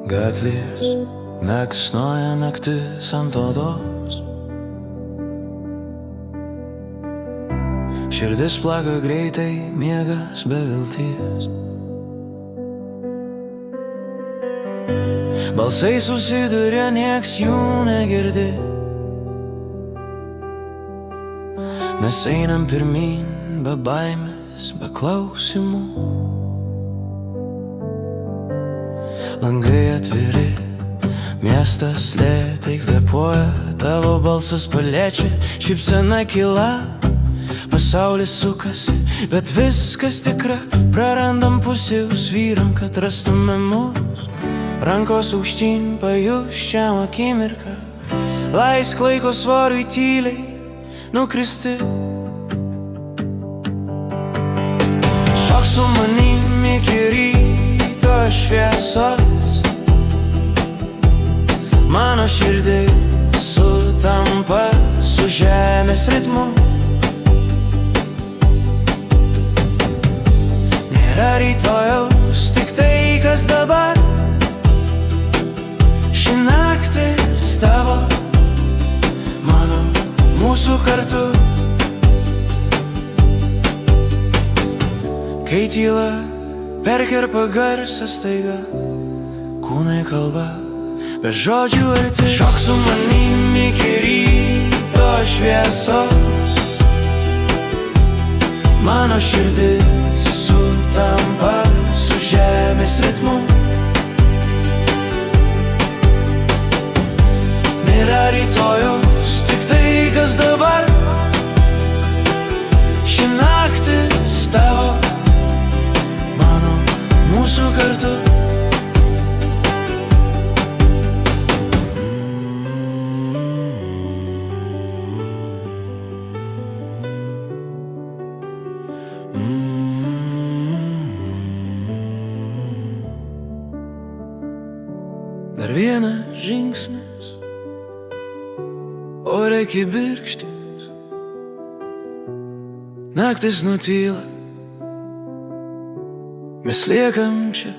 Gatvės neksnoja naktis ant odos, širdis plaka greitai, miegas be vilties. Balsai susiduria, nieks jų negirdi. Mes einam pirmyn, be baimės, be klausimų. Langai atviri, miestas lėtai kvėpuoja, tavo balsas paliečia, šypsena kyla, pasaulis sukasi, bet viskas tikra, prarandam pusiaus vyram, kad rastume mus. Rankos aukštyn pajus šią akimirką, laisk laiko svoriui tyliai nukristi. Šok su manim iki ryto šviesos, mano širdis sutampa su žemės ritmu. Nėra rytojaus, tik tai kas dabar. Ši naktis tavo, mano, mūsų kartu. Kai tyla perkerpa garsas staiga, kūnai kalba, be žodžių arti. Šok su manim iki ryto šviesos, mano širdis sutampa su žemės ritmu. Nėra rytojaus, tik tai kas dabar. Ši naktis tavo, mano, mūsų kartu. Dar vienas žingsnis, ore kibirkštis, naktis nutyla, mes liekam čia.